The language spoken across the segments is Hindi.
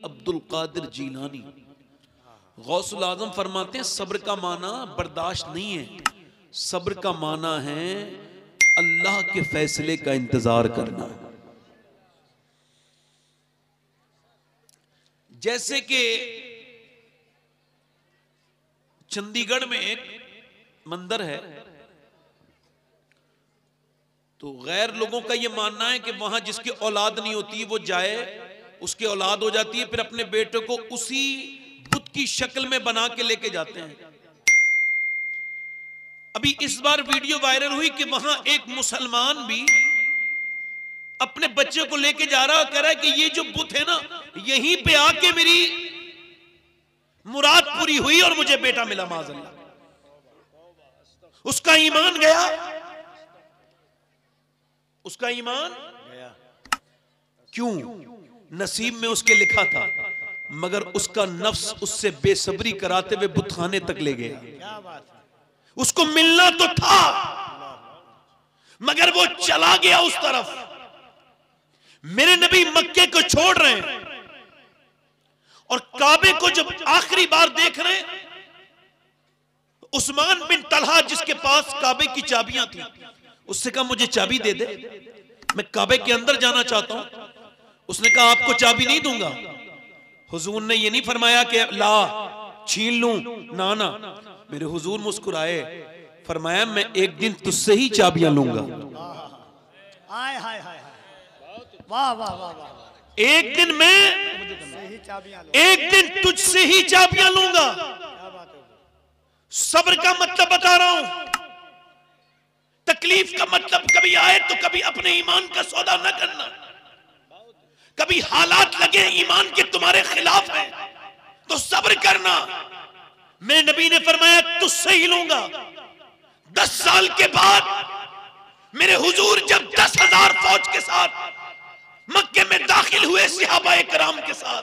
अब्दुल कादिर जीलानी गौसुल आजम फरमाते हैं सब्र का माना बर्दाश्त नहीं है, सब्र का माना है अल्लाह के फैसले का इंतजार करना। जैसे कि चंडीगढ़ में एक मंदिर है, तो गैर लोगों का यह मानना है कि वहां जिसकी औलाद नहीं होती वो जाए, उसकी औलाद हो जाती है, फिर अपने बेटे को उसी बुत की शक्ल में बना के लेके जाते हैं। अभी इस बार वीडियो वायरल हुई कि वहां एक मुसलमान भी अपने बच्चे को लेके जा रहा है, कह रहा है कि ये जो बुत है ना, यहीं पे आके मेरी मुराद पूरी हुई और मुझे बेटा मिला माज़अल्लाह। उसका ईमान गया, उसका ईमान गया। क्यों? नसीब में उसके लिखा था, मगर उसका नफ्स उससे बेसब्री कराते हुए बुतखाने तक ले गया। क्या बात है? उसको मिलना तो था, मगर वो चला गया उस तरफ। मेरे नबी मक्के को छोड़ रहे हैं और काबे को जब आखिरी बार देख रहे हैं, उस्मान बिन तलहा जिसके पास काबे की चाबियां थी, उससे कहा मुझे चाबी दे दे, मैं काबे के अंदर जाना चाहता हूं। उसने कहा आपको चाबी नहीं दूंगा। हुजूर ने ये नहीं फरमाया कि ला छीन लूं, ना ना, मेरे हुजूर मुस्कुराए, फरमाया मैं एक दिन तुझसे ही चाबियां लूंगा। हाय हाय हाय, वाह वाह वाह वाह, एक दिन मैं एक दिन तुझसे ही चाबियां लूंगा। सब्र का मतलब बता रहा हूं। तकलीफ का मतलब कभी आए तो कभी अपने ईमान का सौदा न करना, कभी हालात लगे ईमान के तुम्हारे खिलाफ है तो सब्र करना। मेरे नबी ने फरमाया तुझसे ही लूंगा। 10 साल के बाद मेरे हुजूर जब 10,000 फौज के साथ मक्के में दाखिल हुए सहाबाए कराम के साथ,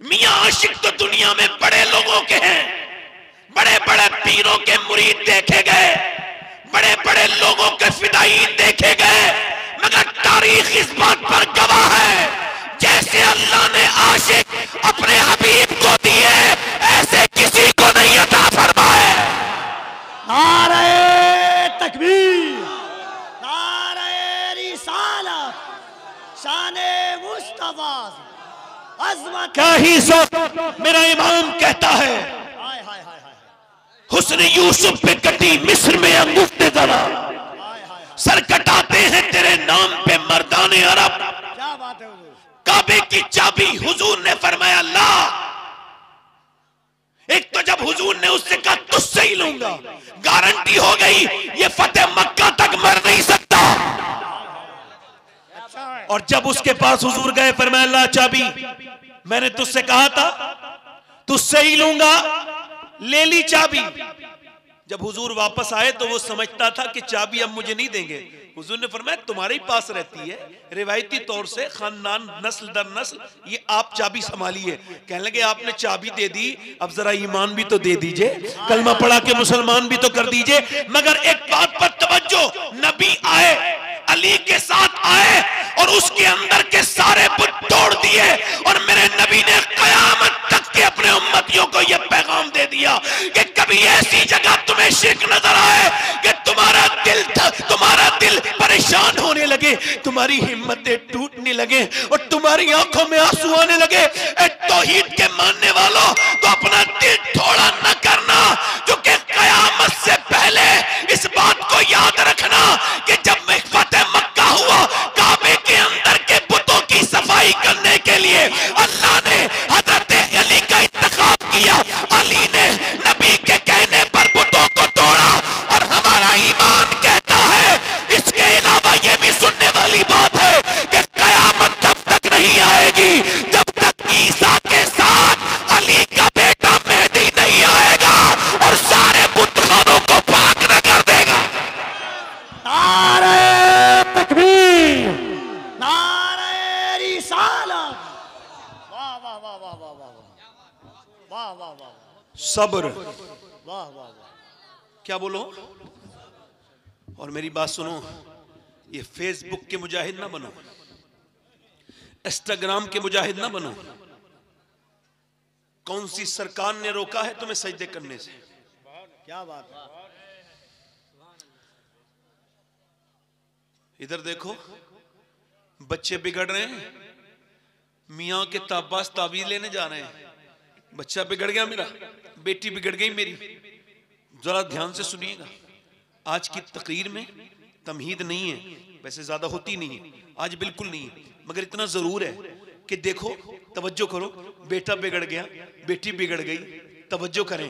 मियां आशिक तो दुनिया में बड़े लोगों के हैं, बड़े बड़े पीरों के मुरीद देखे गए, बड़े बड़े लोगों के फिदायीन देखे गए, मगर तारीख इस बात पर गवाह है जैसे अल्लाह ने आशिक अपने हबीब को दिए ऐसे किसी को नहीं अता फरमाए। नारे तकबीर, नारे रिसालत, शाने मुस्तफा, अज़मत क्या ही सो मेरा इमाम कहता है, हाय हाय हाय हाय, हुस्न यूसुफ पे कटी मिस्र में अंगूठे जरा, सर कटाते हैं तेरे नाम पे मर्दाने अरब। क्या बात है हुजूर? काबे की चाबी हुजूर ने फरमाया ला। एक तो जब हुजूर ने उससे कहा तुझसे ही लूंगा, गारंटी हो गई ये फतेह मक्का तक मर नहीं सकता। और जब उसके पास हुजूर गए, फरमाया ला चाबी, मैंने तुझसे कहा था तुझसे ही लूंगा, ले ली चाबी। जब हुजूर वापस आए तो वो समझता था कि चाबी अब मुझे नहीं देंगे। हुजूर ने फरमाया तुम्हारे ही पास रहती है, रिवायती तौर से खानदान नस्ल दर नस्ल, ये आप चाबी संभालिए। कहने लगे आपने चाबी दे दी, अब जरा ईमान भी तो दे दीजिए, कलमा पढ़ा के मुसलमान भी तो कर दीजिए। मगर एक बात पर तवज्जो, नबी आए, अली के साथ आए और उसके अंदर के सारे बुत तोड़ दिए, और मेरे नबी ने कयामत तक के अपने उम्मतियों को यह पैगाम दे दिया कि कभी ऐसी जगह तुम्हें शिर्क नजर आए कि तुम्हारा दिल परेशान होने लगे, तुम्हारी हिम्मतें टूटने लगे और तुम्हारी आंखों में आंसू आने लगे, तौहीद के मानने वालों तो अपना दिल थोड़ा न करना, क्योंकि कयामत से पहले इस बात को याद रखना कि जब फतेह मक्का हुआ, काबे के अंदर के बुतों की सफाई करने के लिए अल्लाह ने हजरत अली का इंतखाब किया। अली ने नबी के कहने पर बुतों को तोड़ा, और हमारा ईमान कहता है, इसके अलावा यह भी सुनने वाली बात है कि कयामत तब तक नहीं आएगी जब तक ईसा के साथ अली का बेटा मेहदी नहीं आएगा और सारे बुतखानों को पाक न कर देगा। नारे तकबीर, नारे रिसालत, वाह वाह वाह वाह वाह वाह वाह वाह वाह, सब्र, वाह वाह वाह, क्या बोलो? और मेरी बात सुनो, ये फेसबुक के मुजाहिद ना बनो, इंस्टाग्राम के मुजाहिद ना बनो, कौन सी सरकार ने रोका है तुम्हें सजदे करने से? क्या बात है। इधर देखो, बच्चे बिगड़ रहे हैं, मियाँ के ताबास ताबीज लेने जा रहे हैं। बच्चा बिगड़ गया मेरा, बेटी बिगड़ गई मेरी। जरा ध्यान से सुनिएगा, आज की तकरीर में तमहीद नहीं है, वैसे ज्यादा होती नहीं है, आज बिल्कुल नहीं है, मगर इतना जरूर है कि देखो, तवज्जो करो, बेटा बिगड़ गया, बेटी बिगड़ गई, तवज्जो करें।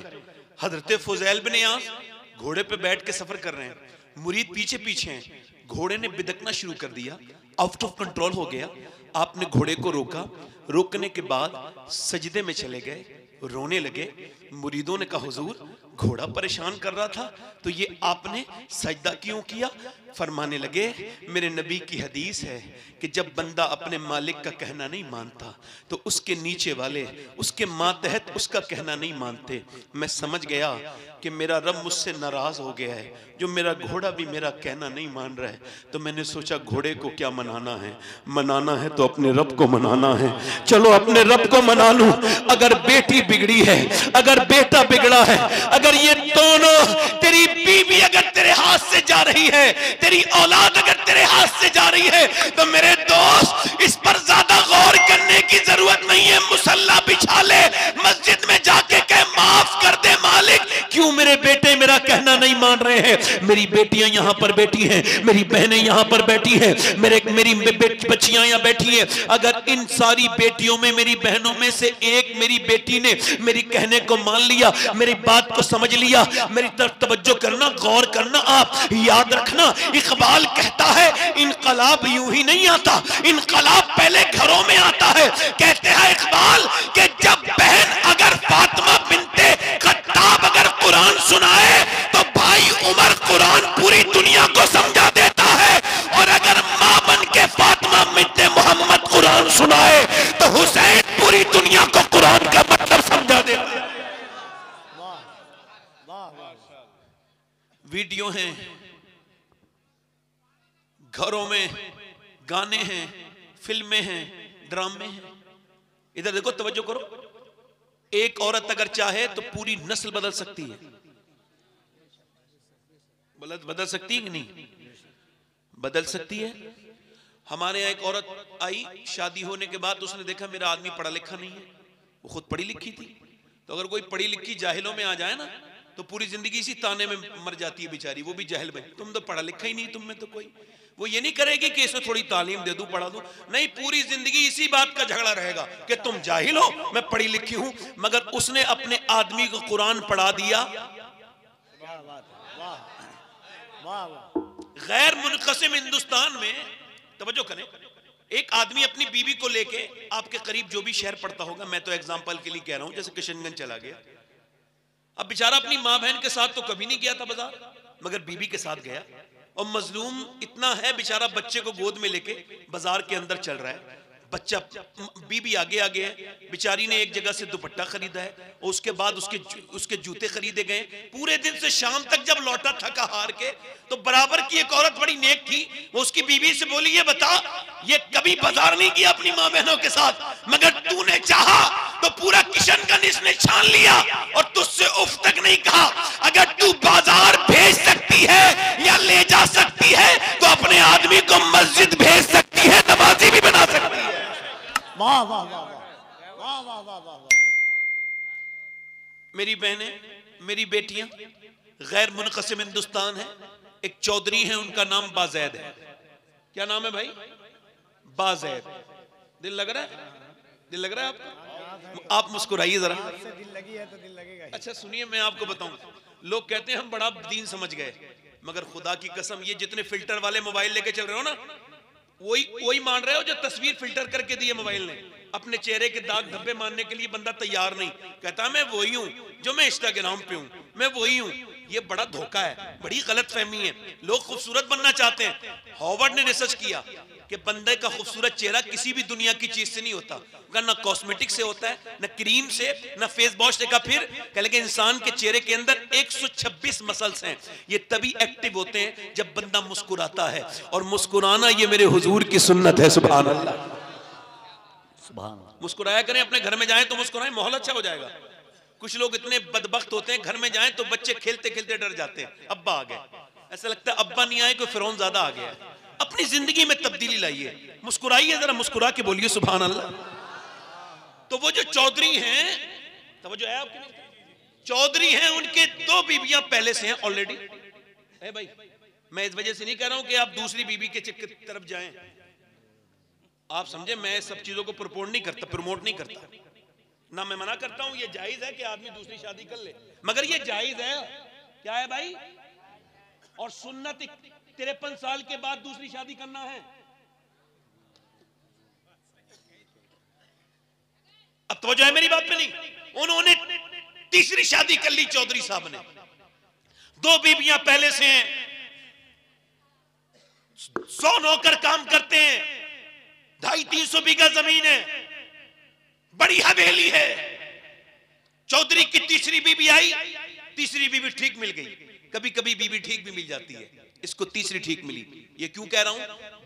हजरत फुज़ैल बिन यास घोड़े पे बैठ के सफर कर रहे हैं, मुरीद पीछे पीछे हैं, घोड़े ने बिदकना शुरू कर दिया, आउट ऑफ कंट्रोल हो गया। आपने घोड़े को रोका, रोकने के बाद सजदे में चले गए, रोने लगे। मुरीदों ने कहा हुजूर घोड़ा परेशान कर रहा था तो ये आपने सजदा क्यों किया? फरमाने लगे मेरे नबी की हदीस है कि जब बंदा अपने मालिक का कहना नहीं मानता तो उसके नीचे वाले उसके मातहत उसका कहना नहीं मानते। मैं समझ गया कि मेरा रब मुझसे नाराज हो गया है, जो मेरा घोड़ा भी मेरा कहना नहीं मान रहा है, तो मैंने सोचा घोड़े को क्या मनाना है, मनाना है तो अपने रब को मनाना है, चलो अपने रब को मना लूं। अगर बेटी बिगड़ी है, अगर बेटा बिगड़ा है, अगर ये दोनों, तेरी बीवी अगर तेरे हाथ से जा रही है, तेरी औलाद अगर तेरे हाथ से जा रही है, तो मेरे दोस्त इस पर ज्यादा गौर करने की जरूरत नहीं है। मुसल्ला बिछा ले, मस्जिद में जाके कह माफ कर दे मालिक, क्यों मेरे बेटे मेरा कहना नहीं मान रहे हैं? मेरी बेटियां यहाँ पर बैठी हैं, मेरी बहनें यहाँ पर बैठी हैं, मेरी बच्चियां यहाँ बैठी हैं। अगर इन सारी बेटियों में, मेरी बहनों में से एक मेरी बेटी ने मेरी कहने को मान लिया, मेरी बात को समझ लिया, मेरी तरफ तवज्जो करना, गौर करना। आप याद रखना, इकबाल कहता है इनकलाब यूं ही नहीं आता, इनकलाब पहले घरों में आता है। कहते हैं इकबाल कि जब बहन अगर फातिमा बिनते खत्ताब अगर कुरान सुनाए तो भाई उमर कुरान पूरी दुनिया को समझा देता है, और अगर मां बन के फातिमा बिनते मोहम्मद कुरान सुनाए तो हुसैन पूरी दुनिया को कुरान का मतलब समझा देता है। वीडियो हैं, घरों में गाने हैं, फिल्में हैं, ड्रामे हैं। इधर देखो, तवज्जो करो, एक औरत अगर चाहे तो पूरी नस्ल बदल सकती है। बदल सकती है कि नहीं? बदल सकती है। हमारे यहाँ एक औरत आई, शादी होने के बाद उसने देखा मेरा आदमी पढ़ा लिखा नहीं है, वो खुद पढ़ी लिखी थी। तो अगर कोई पढ़ी लिखी जाहिलों में आ जाए ना, तो पूरी जिंदगी इसी ताने में मर जाती है बेचारी, वो भी जाहिल बनी। तुम तो पढ़ा लिखा ही नहीं, तुम में तो कोई, वो ये नहीं करेगी कि इसमें थोड़ी तालीम दे दूं, पढ़ा दूं, नहीं, पूरी जिंदगी इसी बात का झगड़ा रहेगा कि तुम जाहिल हो, मैं पढ़ी लिखी हूं। मगर उसने अपने आदमी को कुरान पढ़ा दिया। गैर मुनक़सिम हिंदुस्तान में, तवज्जो करें, एक आदमी अपनी बीवी को लेके आपके करीब जो भी शहर पड़ता होगा, मैं तो एग्जांपल के लिए कह रहा हूं, जैसे किशनगंज चला गया, अब बेचारा अपनी माँ बहन के साथ तो कभी नहीं गया था बाजार, मगर बीबी के साथ गया, और मजलूम इतना है बेचारा, बच्चे को गोद में लेके बाजार के अंदर चल रहा है, बच्चा, बीबी आगे आगे है, बेचारी ने एक जगह से दुपट्टा खरीदा है, और उसके बाद उसके जूते खरीदे गए। पूरे दिन से शाम तक जब लौटा थका हार के, तो बराबर की एक औरत बड़ी नेक थी, वो उसकी बीवी से बोली, ये बता, ये कभी बाजार नहीं किया अपनी माँ बहनों के साथ, मगर तूने चाहा तो पूरा किशनगंज इसने छान लिया और तुझसे उफ तक नहीं कहा। अगर तू बाजार भेज सकती है या ले जा सकती है तो अपने आदमी को मस्जिद भेज सकती है, नमाजी भी बना सकती है। वाह वाह वाह वाह वाह वाह वाह। मेरी बहनें, मेरी बेटियां, गैर मुनक़सिम हिंदुस्तान है, एक चौधरी है, उनका नाम बाज़ैद है। क्या नाम है भाई? बाज़ैद। दिल लग रहा है? दिल लग रहा है आपको? आप मुस्कुराइए जरा। दिल लगी है तो दिल लगेगा। अच्छा सुनिए, मैं आपको बताऊं, लोग कहते हैं हम बड़ा दीन समझ गए, मगर खुदा की कसम, ये जितने फिल्टर वाले मोबाइल लेके चल रहे हो ना, वही मान रहे हो जो तस्वीर फिल्टर करके दी है मोबाइल ने। अपने चेहरे के दाग धब्बे मानने के लिए बंदा तैयार नहीं, कहता मैं वही हूं जो मैं इंस्टाग्राम पे हूं, मैं वही हूं। ये बड़ा धोखा है, बड़ी गलत फहमी है। लोग खूबसूरत बनना चाहते हैं। हॉवर्ड ने रिसर्च किया कि बंदे का खूबसूरत चेहरा किसी भी दुनिया की चीज से नहीं होता, ना कॉस्मेटिक से होता है, ना क्रीम से, ना फेस वॉश से। का फिर कह लगे इंसान के चेहरे के अंदर 126 मसल्स हैं, ये तभी एक्टिव होते हैं जब बंदा मुस्कुराता है, और मुस्कुराना ये मेरे हुजूर की सुन्नत है। सुभान अल्लाह, सुभान अल्लाह। मुस्कुराया करें, अपने घर में जाएं तो मुस्कुराएं, माहौल अच्छा हो जाएगा। कुछ लोग इतने बदबख्त होते हैं, घर में जाएं तो बच्चे खेलते खेलते डर जाते हैं, अब्बा आ गए, ऐसा लगता है अब्बा नहीं आए, कोई फिरौन ज्यादा आ गया है। अपनी जिंदगी में तब्दीली लाइए, मुस्कुराइए, जरा मुस्कुरा के बोलिए सुभान अल्लाह। तो वो जो चौधरी हैं, तो वो जो है आपके चौधरी हैं, उनके 2 बीबियां पहले से हैं ऑलरेडी। ए भाई, मैं इस वजह से नहीं कह रहा हूं कि आप दूसरी बीबी के तरफ जाएं, आप समझे, मैं सब चीजों को प्रमोट नहीं करता ना, मैं मना करता हूं, ये जायज है कि आदमी दूसरी शादी कर ले, मगर ये जायज है क्या है भाई, और सुन्नत 53 साल के बाद दूसरी शादी करना है। अब तो जो है मेरी बात पे नहीं, उन्होंने तीसरी शादी कर ली चौधरी साहब ने, 2 बीबियां पहले से हैं, 100 नौकर काम करते हैं, 250-300 बीघा जमीन है, बड़ी हवेली है। चौधरी की तीसरी बीबी आई, तीसरी बीबी ठीक मिल गई, कभी कभी बीबी ठीक भी मिल जाती है, इसको तीसरी ठीक मिली। ये क्यों कह रहा हूं,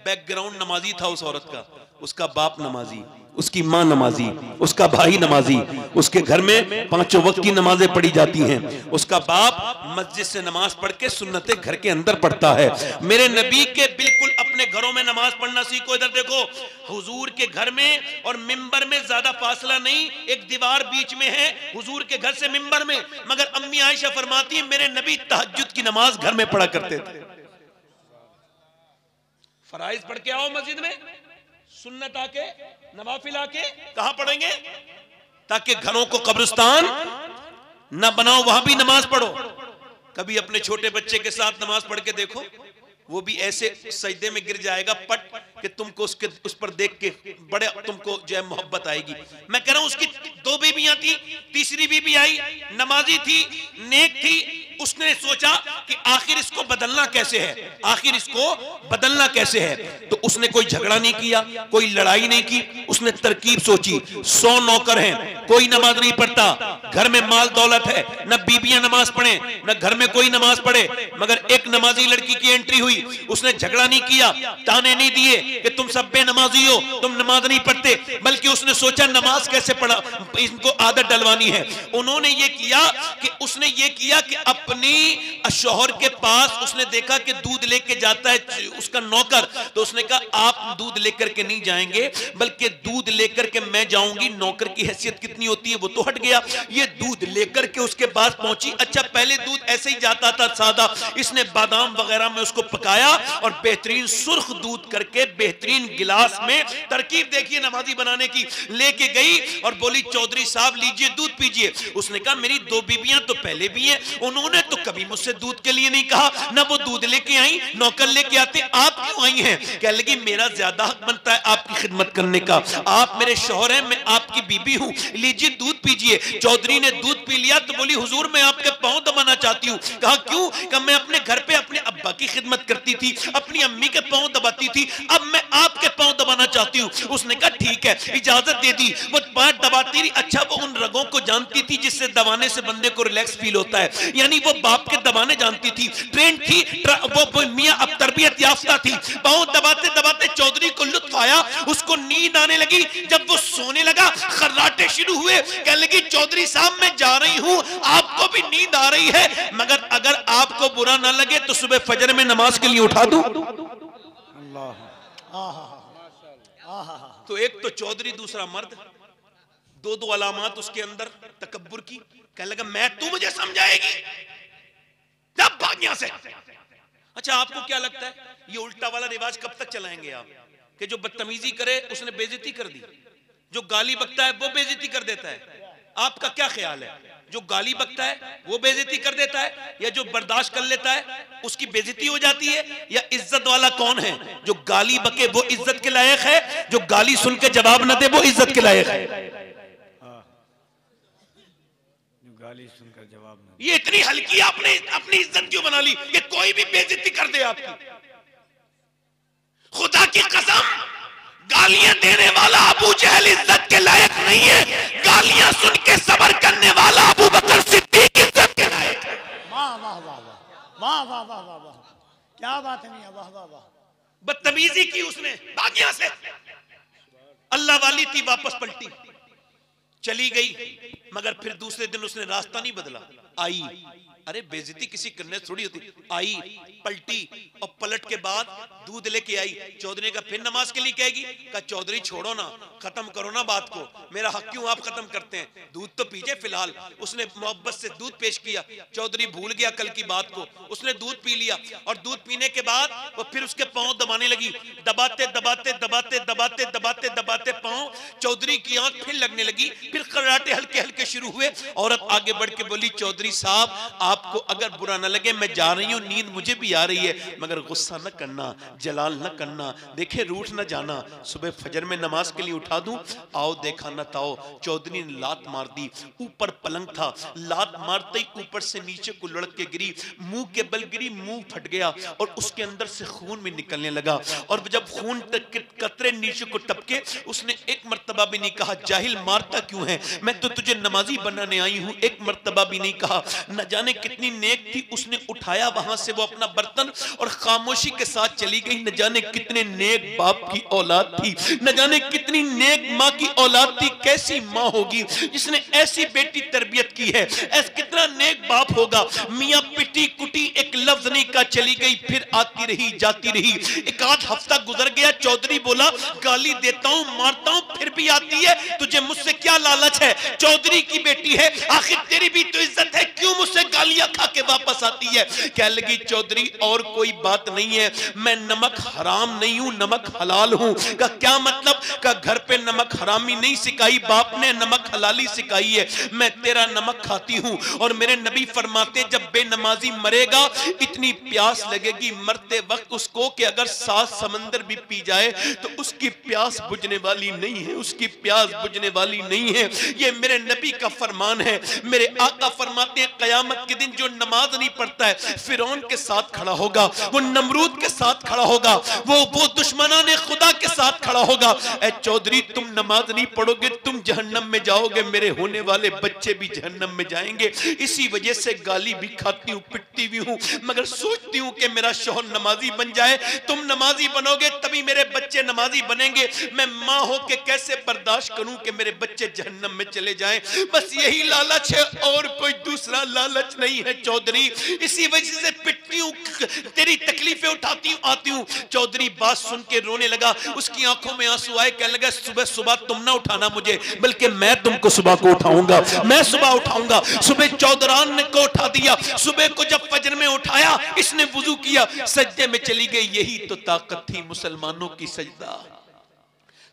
बैकग्राउंड नमाजी था उस औरत का, उसका बाप नमाजी, उसकी मां नमाजी, उसका भाई नमाजी, उसके घर में 5 वक्त की नमाजें पढ़ी जाती हैं, उसका बाप मस्जिद से नमाज पढ़ के सुन्नतें घर के अंदर पढ़ता है। मेरे नबी के बिल्कुल अपने घरों में नमाज पढ़ना सीखो। इधर देखो, हुजूर के घर में और मिंबर में ज्यादा फासला नहीं, एक दीवार बीच में है हुजूर के घर से मिंबर में, मगर अम्मी आयशा फरमाती है मेरे नबी तहज्जुद की नमाज घर में पढ़ा करते थे। फराइज पढ़ के आओ मस्जिद में, सुन्नत आके, नवाफिल आके कहां पढ़ेंगे, ताकि घरों को कब्रिस्तान ना बनाओ, वहां भी नमाज पढ़ो। कभी अपने छोटे बच्चे के साथ नमाज पढ़ के देखो, वो भी ऐसे सजदे में गिर जाएगा पट कि तुमको उस पर देख के बड़े तुमको जो है मोहब्बत आएगी। मैं कह रहा हूं उसकी 2 बीबियां थी, तीसरी बीबी आई, नमाजी थी, नेक थी, उसने सोचा कि आखिर इसको बदलना कैसे है, आखिर इसको बदलना कैसे है। तो उसने कोई झगड़ा नहीं किया, कोई लड़ाई नहीं की, उसने तरकीब सोची। 100 नौकर हैं, कोई नमाज नहीं पढ़ता, घर में माल दौलत है, न बीबियां नमाज पढ़े न घर में कोई नमाज पढ़े, मगर एक नमाजी लड़की की एंट्री हुई, उसने झगड़ा नहीं किया, ताने नहीं दिए कि तुम सब बेनमाजी हो, तुम नमाज नहीं पढ़ते, बल्कि उसने सोचा नमाज कैसे पढ़ा, इनको आदत डलवानी है। उन्होंने ये किया कि उसने ये किया कि अपनी शौहर के पास उसने देखा कि दूध लेके जाता है उसका नौकर, तो उसने कहा आप दूध लेकर के नहीं जाएंगे, बल्कि दूध लेकर के मैं जाऊंगी। नौकर की हैसियत कितनी होती है वो तो हट गया, ये दूध लेकर के उसके पास पहुंची। अच्छा, पहले दूध ऐसे ही जाता था सादा, इसने बादाम वगैरह में उसको पकाया और बेहतरीन सुर्ख दूध करके बेहतरीन गिलास में, तरकीब देखिए नमाजी बनाने की, लेके गई और बोली चौधरी साहब लीजिए दूध पीजिए। उसने कहा मेरी 2 बीबियां तो पहले भी हैं, उन्होंने तो कभी मुझसे दूध के लिए नहीं कहा, ना वो दूध लेके आई, नौकर लेके आते, आप क्यों आई हैं? कह लगी मेरा ज्यादा हक बनता है आपकी खिदमत करने का, आप मेरे शौहर हैं, मैं आपकी बीबी हूं, लीजिए दूध पीजिए। चौधरी ने दूध पी लिया तो बोली हुजूर मैं आपके पांव दबाना चाहती हूँ। कहा क्यों? कहा मैं अपने घर पे अपने अब्बा की खिदमत करती थी, अपनी अम्मी के पांव दबाती थी, अब मैं आपके पांव दबाना चाहती हूँ। उसने कहा ठीक है, इजाजत दे दी। वो पांव दबाती रही। अच्छा, वो उन रगों को जानती थी जिससे दबाने से बंदे को रिलैक्स फील होता है, यानी वो बाप के दबाने जानती थी, ट्रेन थी, वो मियां अब तरबियत याफ्ता थी। पांव दबाते दबाते चौधरी को लुत्फ आया, उसको नींद आने लगी। जब वो सोने लगा खर्राटे शुरू हुए, कहने लगी चौधरी साहब मैं जा रही हूं, आपको भी नींद आ रही है, मगर अगर आपको बुरा ना लगे तो सुबह फजर में नमाज के लिए उठा दूं। तो एक तो चौधरी, दूसरा मर्द, 2 अलामत उसके अंदर तकब्बुर की। कहने लगा मैं, तू मुझे समझाएगी, जब भाग यहां से। अच्छा, आपको क्या लगता है ये उल्टा वाला रिवाज कब तक चलाएंगे आप, कि जो बदतमीजी करे उसने बेइज्जती कर दी, जो गाली बकता है वो बेइज्जती कर देता है? आपका क्या ख्याल है, जो गाली बकता है वो बेइज्जती कर देता है, या जो बर्दाश्त कर लेता है उसकी बेइज्जती हो जाती है? या इज्जत वाला कौन है? जो गाली बके वो इज्जत के लायक है, जो गाली सुन के जवाब न दे वो इज्जत के लायक है। गाली सुनकर जवाब न, ये इतनी हल्की आपने अपनी इज्जत क्यों बना ली? ये कोई भी बेइज्जती कर दे आपकी। खुदा की कसम, गालियां देने वाला अबू जहल इज्जत के लायक नहीं है, गालियां सुन के सब्र करने वाला अबू बकर सिद्दीक इज्जत के लायक है। वाह वाह वाह वाह वाह वाह वाह वाह, क्या बात है मियां, वाह वाह वाह। बदतमीजी की उसने, भाग यहां से। अल्लाह वाली थी, वापस पलटी। चली गई, मगर फिर दूसरे दिन उसने रास्ता नहीं बदला, आई। अरे बेइज्जती किसी करने थोड़ी होती, आई, पलटी और पलट के बाद दूध लेके आई। चौधरी का फिर नमाज के लिए कहेगी, कहा चौधरी छोड़ो ना, खत्म करो ना बात को, मेरा हक क्यों आप खत्म करते हैं, दूध तो पीजिए फिलहाल। उसने मोहब्बत से दूध पेश किया, चौधरी भूल गया कल की बात को, उसने दूध पी लिया और दूध पीने के बाद वो फिर उसके पांव दबाने लगी, दबाते दबाते दबाते दबाते दबाते दबाते पांव, चौधरी की आंख फिर लगने लगी, फिर खर्राटे हल्के हल्के शुरू हुए। औरत आगे बढ़ के बोली, चौधरी साहब आपको अगर बुरा न लगे मैं जा रही हूं, नींद मुझे भी आ रही है, मगर गुस्सा न करना, जलाल न करना, देखे रूठ न जाना, सुबह फजर में नमाज के लिए उठा दूं, आओ देखा न ताओ। चौधरी ने लात मार दी, ऊपर पलंग था, लात मारते ही ऊपर से नीचे को लुढ़क के गिरी, मुंह के बल गिरी, मुंह फट गया और उसके अंदर से खून भी निकलने लगा। और जब खून कतरे नीचे को टपके, उसने एक मर्तबा भी नहीं कहा जाहिल मारता क्यों है, मैं तो तुझे नमाजी बनाने आई हूं, एक मर्तबा भी नहीं कहा। न जाने कितनी नेक थी, उसने उठाया वहां से वो अपना बर्तन और खामोशी के साथ चली गई। न जाने कितने नेक बाप की औलाद थी, न जाने कितनी नेक माँ की औलाद थी। कैसी माँ होगी जिसने ऐसी बेटी तरबियत की है, ऐसा कितना नेक बाप होगा। मियाँ पिटी कुटी एक लफ्ज नहीं का चली गई, फिर आती रही जाती रही, एक आध हफ्ता गुजर गया। चौधरी बोला गाली देता हूं मारता हूं फिर भी आती है, तुझे मुझसे क्या लालच है, चौधरी की बेटी है, आखिर तेरी भी तो इज्जत है, क्यों मुझसे गालियां खा के वापस आती है। कह लगी चौधरी और कोई बात नहीं है, मैं नमक हराम नहीं हूं, नमक हलाल हूं। का क्या मतलब, का घर पे नमक हरामी नहीं सिखाई, बाप ने नमक हलाली सिखाई है। मैं तेरा नमक खाती हूं और मेरे नबी फरमाते जब बेनमाजी मरेगा इतनी प्यास लगेगी मरते वक्त उसको कि अगर 7 समंदर भी पी जाए तो उसकी प्यास बुझने वाली नहीं है, उसकी प्यास बुझने वाली नहीं है। ये मेरे नबी का फरमान है। मेरे आका फरमाते हैं क़यामत के दिन जो नमाज नहीं पढ़ता है फिरौन के साथ खड़ा होगा, वो नमरूद के साथ खड़ा होगा, वो दुश्मनाने खुदा के साथ खड़ा होगा। ऐ चौधरी तुम नमाज नहीं पढ़ोगे तुम जहन्नम में जाओगे, मेरे होने वाले बच्चे भी जहन्नम में जाएंगे। इसी वजह से गाली भी खाती हूँ, पिटती भी हूँ, मगर सोचती हूँ कि मेरा शौहर नमाजी बन जाए। तुम नमाजी बनोगे तभी मेरे बच्चे नमाजी बनेंगे। मैं माँ हो के कैसे बर्दाश्त करूं कि मेरे बच्चे जहन्नम में चले जाएं। बस यही लालच है और कोई दूसरा लालच नहीं है चौधरी। इसी वजह से पिटती हूँ, तेरी तकलीफें उठाती हूँ, आती हूँ। चौधरी बात सुन के रोने लगा, उसकी आंखों में आंसू आए, कहने लगा सुबह सुबह तुम ना उठाना मुझे, बल्कि मैं तुमको सुबह को उठाऊंगा, मैं सुबह उठाऊंगा। सुबह चौधरान ने को उठा दिया। सुबह को जब फजर में उठाया इसने वुजू किया, सजदे में चली गई। यही तो ताकत थी मुसलमानों की, सजदा।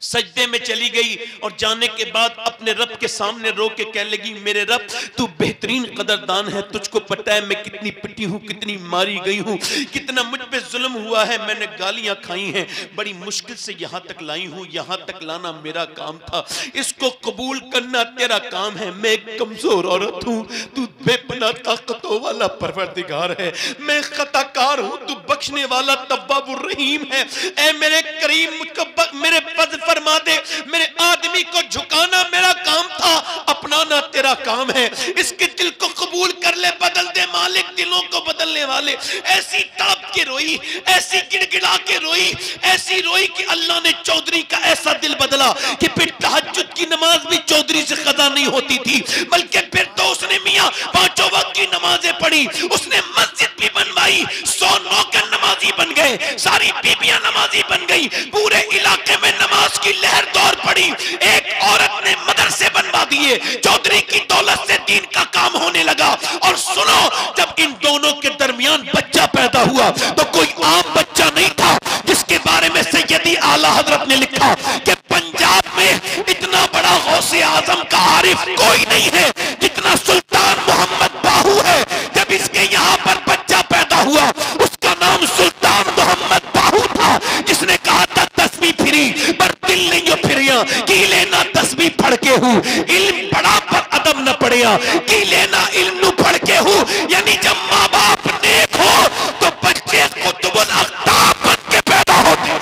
सजदे में चली गई और जाने के बाद अपने रब के सामने रो के कहने लगी मेरे रब तू बेहतरीन कदरदान है, तुझको पता है मैं कितनी पिटी हूँ, कितनी मारी गई हूँ, कितना मुझ पे जुल्म हुआ है, मैंने गालियां खाई हैं, बड़ी मुश्किल से यहाँ तक लाई हूँ, यहाँ तक लाना मेरा काम था, इसको कबूल करना तेरा काम है। मैं एक कमजोर औरत हूँ, तू बेपनाह ताकतों वाला परवरदिगार है, मैं खताकार हूँ, तू बख्शने वाला तव्वाबुर रहीम है। ऐ मेरे करीम मुझको मेरे पद फरमा दे, मेरे आदमी को झुकाना मेरा काम था, अपनाना तेरा काम है। इसके दिल को कबूल कर ले, बदल दे मालिक दिलों को बदलने वाले। ऐसी ताप के रोई, ऐसी गिड़गिड़ा के रोई, ऐसी रोई कि अल्लाह ने चौधरी का ऐसा दिल बदला कि फिर तहज्जुद की नमाज भी चौधरी से कदा नहीं होती थी, बल्कि फिर तो उसने मियां 5 वक्त की नमाजें पढ़ी, उसने मस्जिद भी बनवाई, 100 नौकर नमाजी बन गए, सारी बीबियां नमाजी बन गई, पूरे इलाके में नमाज की लहर दौड़ पड़ी। एक औरत ने मदरसे बनवा दिए, चौधरी की दौलत से दीन का काम होने लगा। और सुनो, जब इन दोनों के दरमियान बच्चा पैदा हुआ तो कोई आम बच्चा नहीं था, जिसके बारे में सैयदी आला हजरत ने लिखा कि पंजाब में इतना बड़ा गौसे आजम का आरिफ कोई नहीं है जितना सुल्तान मोहम्मद बाहू है। जब इसके यहाँ पर बच्चा पैदा हुआ उसका नाम सुल्तान मोहम्मद बाहू था, जिसने कहा था तस्बीह फिरी पर दिल नहीं हो फिरिया, की लेना तस्बीह पढ़ के हूँ, इल्म पढ़ा पर अदब न पढ़िया, की लेना इल्म नु पढ़ के हूँ। यानी जब माँ बाप नेक हो तो बच्चे कुतुबुल अख्ताब बन के पैदा होते।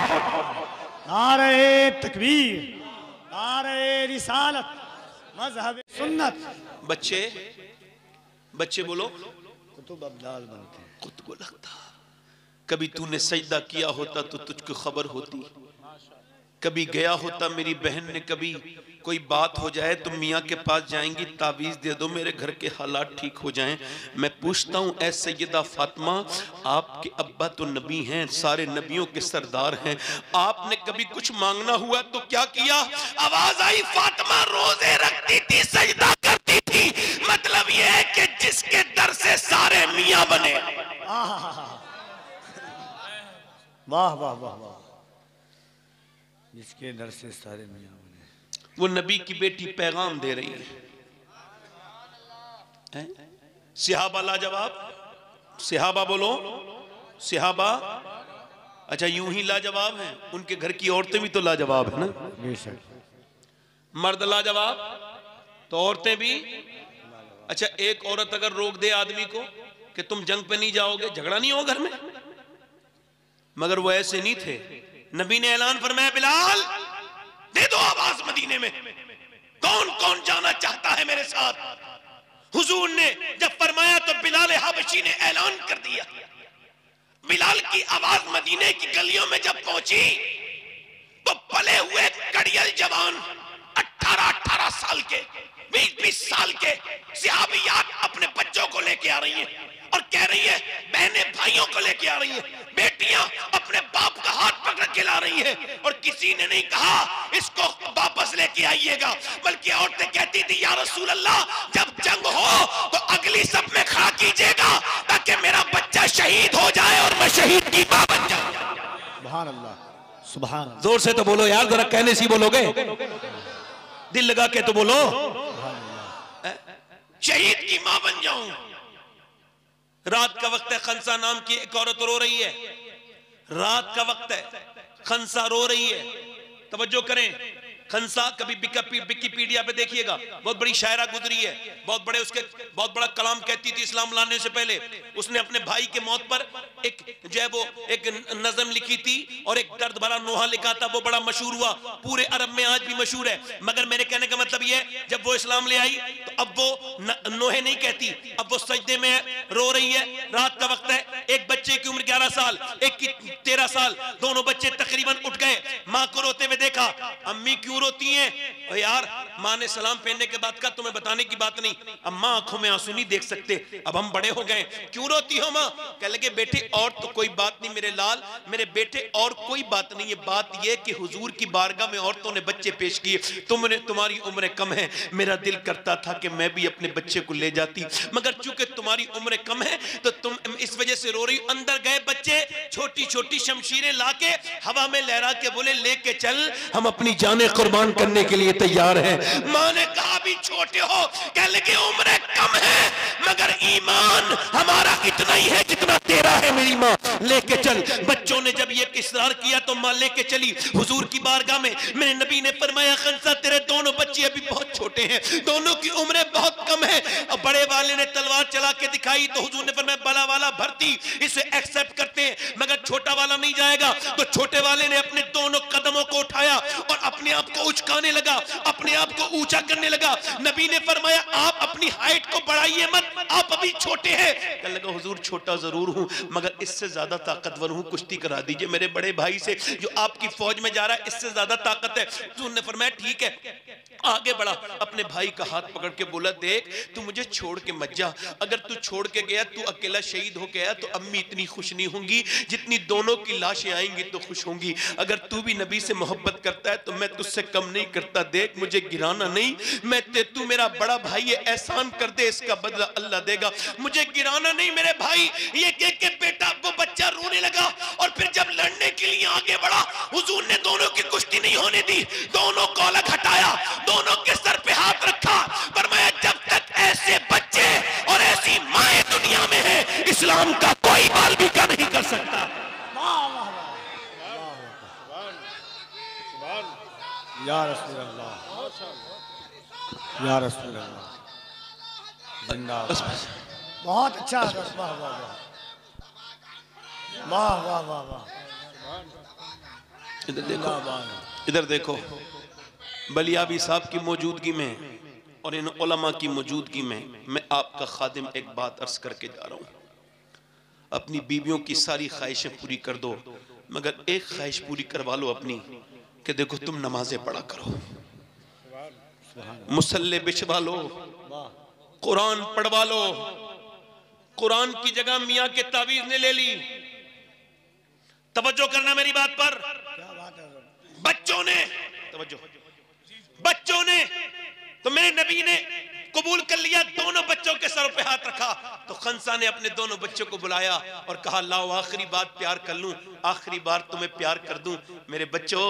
नारे तकबीर, नारे रिसालत, मजहब सुन्नत। बच्चे बच्चे बोलो कुतुब अब्दाल बनते हैं। कुतुबुल अख्ताब। कभी तूने सजदा किया होता तो तुझको खबर होती, कभी गया होता मेरी बहन ने, कभी कोई बात हो जाए तो मियाँ के पास जाएंगी, तावीज़ दे दो मेरे घर के हालात ठीक हो जाएं। मैं पूछता हूँ ऐ सैयदा फातिमा, आपके अब्बा तो नबी हैं, सारे नबियों के सरदार हैं, आपने कभी कुछ मांगना हुआ तो क्या किया? आवाज आई, फातिमा रोजे रखती थी, सजदा करती थी। मतलब यह है कि जिसके दर से सारे मियाँ बने। वाह वाह वाह वाह, जिसके दर से सारे मियाँ बने। वो नबी की बेटी पैगाम दे रही है। सिहाबा लाजवाब, सिहाबा बोलो, सिहाबा अच्छा यूं ही लाजवाब हैं, उनके घर की औरतें भी तो लाजवाब है ना। मर्द लाजवाब तो औरतें भी। अच्छा एक औरत अगर रोक दे आदमी को कि तुम जंग पे नहीं जाओगे, झगड़ा नहीं हो घर में, मगर वो ऐसे नहीं थे। नबी ने ऐलान फरमाया, बिलाल दे दो आवाज मदीने में, कौन कौन जाना चाहता है मेरे साथ। हुजूर ने जब फरमाया तो बिलाल हबशी ने ऐलान कर दिया। बिलाल की आवाज मदीने की गलियों में जब पहुंची तो पले हुए कड़ियल जवान 18-18 साल के, 20-20 साल के सहाबियात अपने बच्चों को लेके आ रही हैं और कह रही है, बहनें भाइयों को लेके आ रही हैं, बेटियां अपने बाप का हाथ पकड़ के ला रही हैं, और किसी ने नहीं कहा इसको वापस लेके आइएगा, बल्कि औरतें कहती थी, या रसूल अल्लाह जब जंग हो तो अगली सब में खड़ा कीजिएगा ताकि मेरा बच्चा शहीद हो जाए और मैं शहीद की मां बन जाऊं। सुभान अल्लाह, सुभान अल्लाह। जोर से तो बोलो यार, जरा कहने से बोलोगे, दिल लगा के तो बोलो, शहीद की मां बन जाऊं। रात का वक्त है, खंसा नाम की एक औरत रो रही है, रात का वक्त है, खंसा रो रही है। तवज्जो करें, खंसा कभी विकिपीडिया पे देखिएगा, बहुत बड़ी शायरा गुजरी है, बहुत बड़ा कलाम कहती थी इस्लाम लाने से पहले। उसने अपने भाई के मौत पर एक जो है वो एक नज़म लिखी थी और एक दर्द भरा नोहा लिखा था, वो बड़ा मशहूर हुआ, पूरे अरब में आज भी मशहूर है। मगर मेरे कहने का मतलब ये है, जब वो इस्लाम ले आई तो अब वो नोहे नहीं कहती, अब वो सजदे में रो रही है, रात का वक्त है, एक बच्चे की उम्र 11 साल, एक की 13 साल, दोनों बच्चे तकरीबन उठ गए, माँ को रोते हुए देखा। अम्मी क्यों रोती हैं? यार माँ ने सलाम पहनने के बाद का तुम्हें बताने की बात नहीं, अब माँ आंखों में आंसू नहीं देख सकते, अब हम बड़े हो गए, क्यों रोती हो माँ? कह लगे बेटे और तो कोई बात नहीं मेरे लाल, मेरे बेटे और कोई बात नहीं है, बात यह कि हुजूर की बारगाह में औरतों ने बच्चे पेश किए, तुम्हारी उम्र कम है, मेरा दिल करता था कि मैं भी अपने बच्चे को ले जाती, मगर चूंकि तुम्हारी उम्र कम है तो तुम इस वजह से रो रही। अंदर गए बच्चे, छोटी छोटी शमशीरें लाके हवा में लहरा के बोले, लेके चल, हम अपनी जाने कुर्बान करने के लिए तैयार हैं। माँ ने कहा भी छोटे हो, कह लगे उम्र कम है मगर ईमान हमारा इतना ही है जितना तेरा है मेरी माँ, लेके चल। बच्चों ने जब ये इसरार किया तो माँ लेके चली हुजूर की बारगाह में। मेरे नबी ने फरमाया, खंसा तेरे दोनों बच्चे अभी बहुत छोटे हैं, दोनों की उम्र बहुत कम है। अब बड़े वाले ने तलवार चला के दिखाई तो हुजूर ने फरमाया, बड़ा वाला भर्ती, इसे एक्सेप्ट करते हैं मगर छोटा वाला नहीं जाएगा। तो छोटे वाले ने अपने दोनों कदमों को उठाया और अपने आप को उचकाने लगा, अपने आप को ऊंचा करने लगा। नबी ने फरमाया, आप अपनी हाइट को बढ़ाइए मत, आप अभी छोटे हैं। कहने लगा, हुजूर छोटा जरूर हूं मगर इससे ज्यादा ताकतवर हूं, कुश्ती करा दीजिए मेरे बड़े भाई से जो आपकी फौज में जा रहा है, इससे ज्यादा ताकत है। हुजूर ने फरमाया, ठीक है। आगे बढ़ा, अपने भाई का हाथ पकड़ के बोला, देख तू मुझे छोड़ के मत जा, अगर तू छोड़ के गया, तू अकेला शहीद हो गया तो अम्मी इतनी खुश नहीं होंगी जितनी दोनों की लाशें आएंगी तो खुश होंगी। अगर तू भी नबी से मोहब्बत करता है तो मैं तुझसे कम नहीं करता, देख मुझे गिराना नहीं, तू मेरा बड़ा भाई है, एहसान कर दे, इसका बदला अल्लाह देगा, मुझे गिराना नहीं मेरे भाई। ये कह के बेटा वो बच्चा रोने लगा और फिर जब लड़ने के लिए आगे बढ़ा, हुजूर ने दोनों की कुश्ती नहीं होने दी, दोनों को अलग हटाया, दोनों के सर पे हाथ रखा, फरमाया, जब तक ऐसे बच्चे और ऐसी माएं दुनिया में है, इस्लाम का कोई बाल भी का नहीं कर सकता। या रसूल अल्लाह, या रसूल अल्लाह, जिंदाबाद। बहुत अच्छा, वाह वाह वाह वाह वाह वाह। इधर देखो, इधर देखो, बलियाबी साहब की मौजूदगी में और इन उलमा की मौजूदगी में मैं आपका खादिम एक बात अर्ज करके जा रहा हूँ, अपनी बीवियों की सारी ख्वाहिशें पूरी कर दो मगर एक ख्वाहिश पूरी करवा लो अपनी, कि देखो तुम नमाजें पढ़ा करो, मुसल्ले बिछवा लो, कुरान पढ़वा लो। कुरान की जगह मियां के तावीज ने ले ली। तवज्जो करना मेरी बात पर। क्या बात है? बच्चों ने तवज्जो, बच्चों ने तो मेरे नबी ने कबूल कर लिया, दोनों बच्चों के सर पे हाथ रखा तो खंसा ने अपने दोनों बच्चों को बुलाया और कहा लाओ आखिरी बात प्यार कर लूं, आखिरी बार तुम्हें प्यार कर दूं। मेरे बच्चों,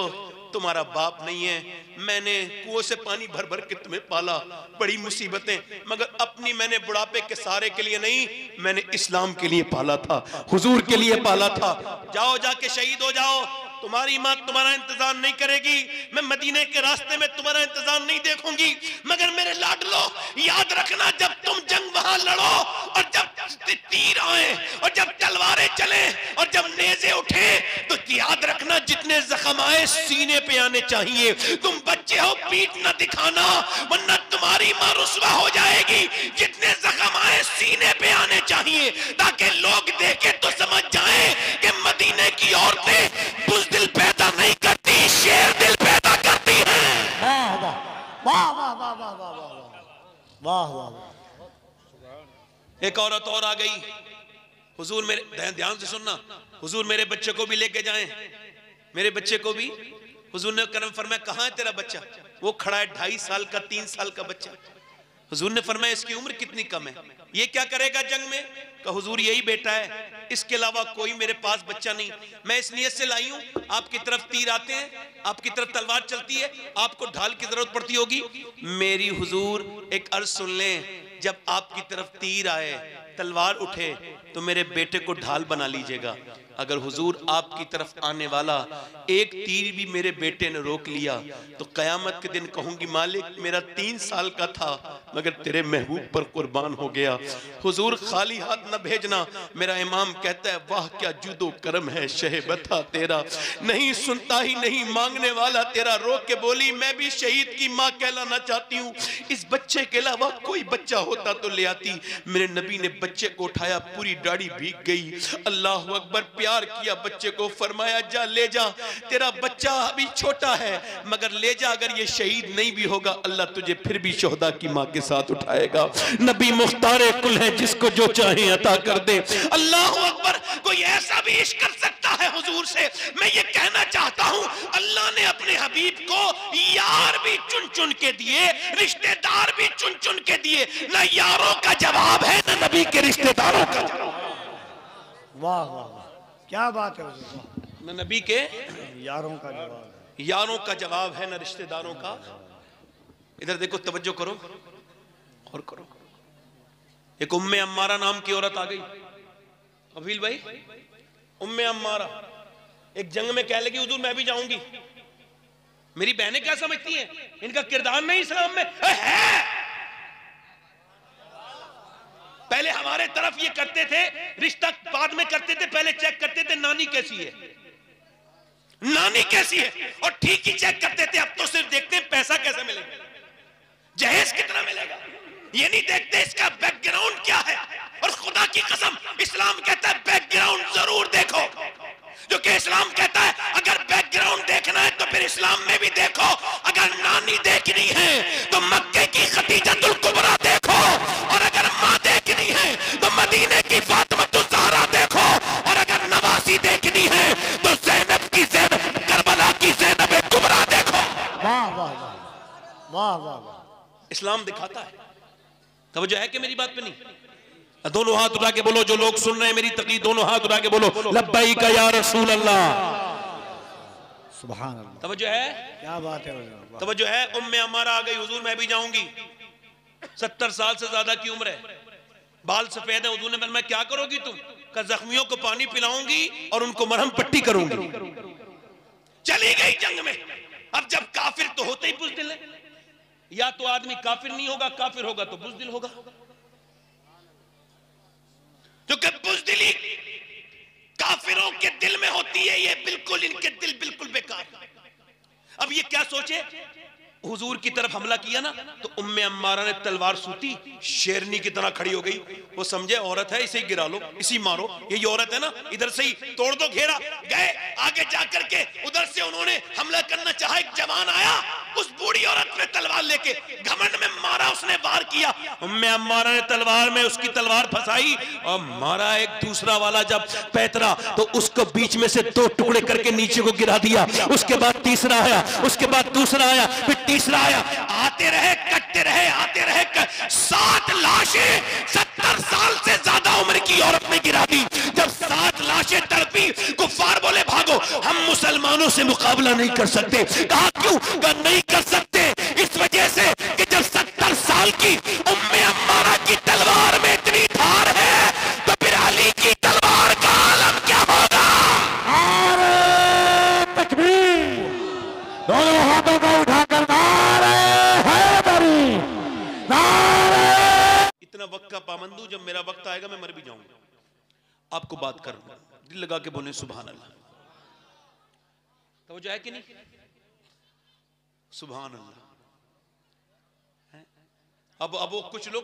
तुम्हारा बाप नहीं है, मैंने कुओं से पानी भर भर के तुम्हें पाला, बड़ी मुसीबतें, मगर अपनी मैंने बुढ़ापे के सहारे के लिए नहीं, मैंने इस्लाम के लिए पाला था, हुजूर के लिए पाला था। जाओ जाके शहीद हो जाओ, तुम्हारी मां तुम्हारा इंतजार नहीं करेगी, मैं मदीने के रास्ते में तुम्हारा इंतजार नहीं देखूंगी। मगर मेरे लाडलो, याद रखना जब तुम जंग वहां लड़ो और जब तीर आए और जब तलवारें चले और जब नेज़े उठे तो याद रखना जितने जख्म आए सीने पे आने चाहिए। तुम बच्चे हो, पीठ न दिखाना वरना तुम्हारी मां रुसवा हो जाएगी। जितने जख्म आए सीने पे आने चाहिए ताकि लोग देखे तो समझ जाएं कि मदीने की औरतें बुज़दिल पैदा नहीं करती, शेर दिल पैदा करती हैं। वाह वाह वाह वाह वाह वाह वाह वाह। एक औरत और आ गई, हुजूर मेरे, ध्यान से सुनना, हुजूर मेरे बच्चे को भी लेके जाएं, मेरे बच्चे को भी। हुजूर ने करम फरमाया कहाँ है तेरा बच्चा? वो खड़ा है, 2.5 साल का, 3 साल का बच्चा। हुजूर ने फरमाया इसकी उम्र कितनी कम है, ये क्या करेगा जंग में? कहा हुजूर यही बेटा है, इसके अलावा कोई मेरे पास बच्चा नहीं। मैं इस नियत से लाई हूं, आपकी तरफ तीर आते हैं, आपकी तरफ तलवार चलती है, आपको ढाल की जरूरत पड़ती होगी। मेरी हुजूर एक अर्ज सुन लें, जब आपकी तरफ तीर आए, तलवार उठे तो मेरे बेटे को ढाल बना लीजिएगा। अगर हुजूर आपकी तरफ आने वाला एक तीर भी मेरे बेटे ने रोक लिया तो कयामत के दिन कहूंगी मालिक मेरा 3 साल का था मगर तेरे महबूब पर कुर्बान हो गया। हुजूर खाली हाथ न भेजना। मेरा इमाम कहता है वाह क्या जुदो करम है शहबता तेरा, नहीं सुनता ही नहीं मांगने वाला तेरा। रोक के बोली मैं भी शहीद की माँ कहलाना चाहती हूँ, इस बच्चे के अलावा कोई बच्चा होता तो ले आती। मेरे नबी ने बच्चे को उठाया, पूरी दाढ़ी भीग गई, अल्लाह अकबर, प्यार किया बच्चे को, फरमाया जा ले जा, तेरा बच्चा अभी छोटा है मगर ले जा, अगर ये शहीद नहीं भी होगा अल्लाह तुझे फिर भी शोहदा की माँ के साथ उठाएगा। नबी मुख्तारे कुल है, जिसको जो चाहे अता कर दे। अल्लाह अकबर, कोई ऐसा भी इश्क कर सकता है हुजूर से? मैं ये कहना चाहता हूँ अल्लाह ने अपने हबीब को यार भी चुन चुन के दिए, रिश्तेदार भी चुन चुन के दिए। ना यारों का जवाब है ना नबी के रिश्तेदारों का जवाब। वाह वाह वाह, क्या बात है हुजूर, न नबी के यारों का जवाब है, यारों का जवाब है, न रिश्तेदारों का। इधर देखो, तवज्जो करो और करो। एक उम्मे अम्मारा नाम की औरत आ गई, अबील भाई, उम्मे अम्मारा एक जंग में कह लगी हुजूर मैं भी जाऊंगी। मेरी बहनें क्या समझती हैं, इनका किरदार नहीं इस्लाम में है। पहले हमारे तरफ ये करते थे, रिश्ता बाद में करते थे, पहले चेक करते थे नानी कैसी है, नानी कैसी है, और ठीक ही चेक करते थे। अब तो सिर्फ देखते हैं पैसा कैसे मिलेगा, जहेज कितना मिलेगा, ये नहीं देखते इसका बैकग्राउंड क्या है। और खुदा की कसम इस्लाम कहता है बैकग्राउंड जरूर देखो, क्योंकि इस्लाम कहता है अगर बैकग्राउंड देखना है तो फिर इस्लाम में भी देखो। अगर नानी देखनी है तो मक्के की खदीजतुल कुबरा देखो, और अगर माँ देखनी है तो मदीने की फातिमातुज़ ज़हरा देखो, और अगर नवासी देखनी है तो ज़ैनब की ज़ैनब, करबला की ज़ैनब कुबरा देखो। वाह वाह वाह वाह वाह वाह। इस्लाम दिखाता है। तवज्जो है कि मेरी बात पे नहीं? दोनों हाथ उठा के बोलो, जो लोग सुन रहे हैं मेरी तकरीर, दोनों हाथ उठा के बोलो लब्बैक या रसूल अल्लाह, सुभान अल्लाह। तवज्जो है? क्या बात है हुजूर, तवज्जो है? उम्मे अम्मारा आ गई, हुजूर मैं भी जाऊंगी। 70 साल से ज्यादा की उम्र है, बाल सफेद है। हुजूर ने फरमाया क्या करोगी तुम? का जख्मियों को पानी पिलाऊंगी और उनको मरहम पट्टी करूंगी। चली गई जंग में। अब जब काफिर तो होते ही बुज़दिल है, या तो आदमी काफिर नहीं होगा, काफिर होगा तो बुज़दिल होगा, क्योंकि बुज़दिली काफिरों के दिल में होती है। ये बिल्कुल, इनके दिल बिल्कुल बेकार। अब ये क्या सोचे हुजूर की तरफ हमला किया ना तो उम्मे अम्मारा ने तलवार सूती, शेरनी की तरह खड़ी हो गई। वो समझे औरत है, इसे गिरा लो, इसी मारो, ये औरत है ना, इधर से ही तोड़ दो घेरा। गए आगे जाकर के उधर से उन्होंने हमला करना चाहा, एक जवान आया, उस बूढ़ी औरत ने तलवार लेके घमंड में मारा, उसने वार किया। उम्मे अम्मारा ने तलवार में उसकी तलवार फंसाई और मारा। एक दूसरा वाला जब पैतरा तो उसको बीच में से 2 टुकड़े करके नीचे को गिरा दिया। उसके बाद तीसरा आया, उसके बाद दूसरा आया, फिर तीसरा आया। आते रहे, कटते रहे, आते रहे। 7 लाशें 70 साल से ज्यादा उम्र की औरत ने गिरा दी। जब 7 लाशें तड़पी, कुफ्फार बोले भागो, हम मुसलमानों से मुकाबला नहीं कर सकते। कहा क्यों? कहा नहीं कर सकते इस वजह से कि जब 70 साल की उम्मे अम्मारा की तलवार में इतनी धार है तो फिर अली की तलवार का आलम क्या होगा? तकबीर, दोनों हाथों को उठाकर नारे हैदरी, नारे। इतना वक्त का पाबंद हूं, जब मेरा वक्त आएगा मैं मर भी जाऊंगा। आपको बात करूंगा, दिल लगा के बोले सुभान अल्लाह। तो वो जाए कि नहीं? सुभान अल्लाह। अब वो कुछ लोग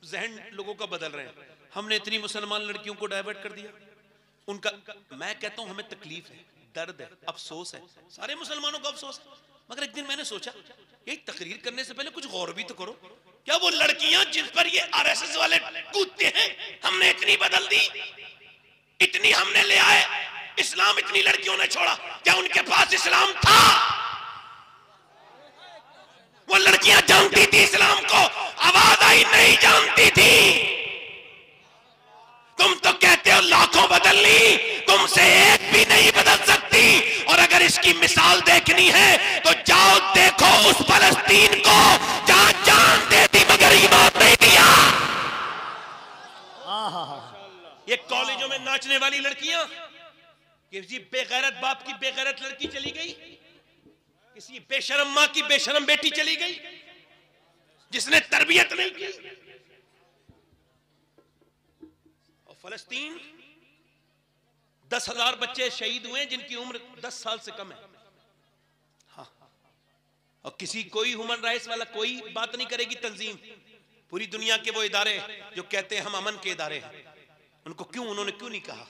जहन लोगों का बदल रहे हैं। हमने इतनी मुसलमान लड़कियों को डाइवर्ट कर दिया। उनका, मैं कहता हूं हमें तकलीफ है, दर्द है, अफसोस है, सारे मुसलमानों को अफसोस है। मगर एक दिन मैंने सोचा यही तकरीर करने से पहले कुछ गौर भी तो करो। क्या वो लड़कियां जिन पर ये आरएसएस वाले कूदते हैं, हमने इतनी बदल दी, इतनी हमने ले आए, इस्लाम इतनी लड़कियों ने छोड़ा, क्या उनके पास इस्लाम था? वो लड़कियां जानती थी इस्लाम को, आवाज आई नहीं जानती थी। तुम तो कहते हो लाखों बदल ली, तुमसे एक भी नहीं बदल सकती। और अगर इसकी मिसाल देखनी है तो जाओ देखो उस फलस्तीन को जहां जान देती मगर ईमान नहीं दिया। ये कॉलेजों में नाचने वाली लड़कियां, किसी बेगैरत बाप की बेगैरत लड़की चली गई, किसी बेशरम मां की बेशरम बेटी चली गई जिसने तरबियत नहीं की। और फलस्तीन 10,000 बच्चे शहीद हुए जिनकी उम्र 10 साल से कम है। हाँ। और किसी कोई ह्यूमन राइट्स वाला कोई बात नहीं करेगी तंजीम। पूरी दुनिया के वो इदारे जो कहते हैं हम अमन के इदारे हैं, उनको क्यों, उन्होंने क्यों नहीं कहा?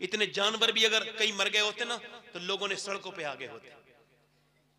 इतने जानवर भी अगर कई मर गए होते ना तो लोगों ने सड़कों पे आ गए होते।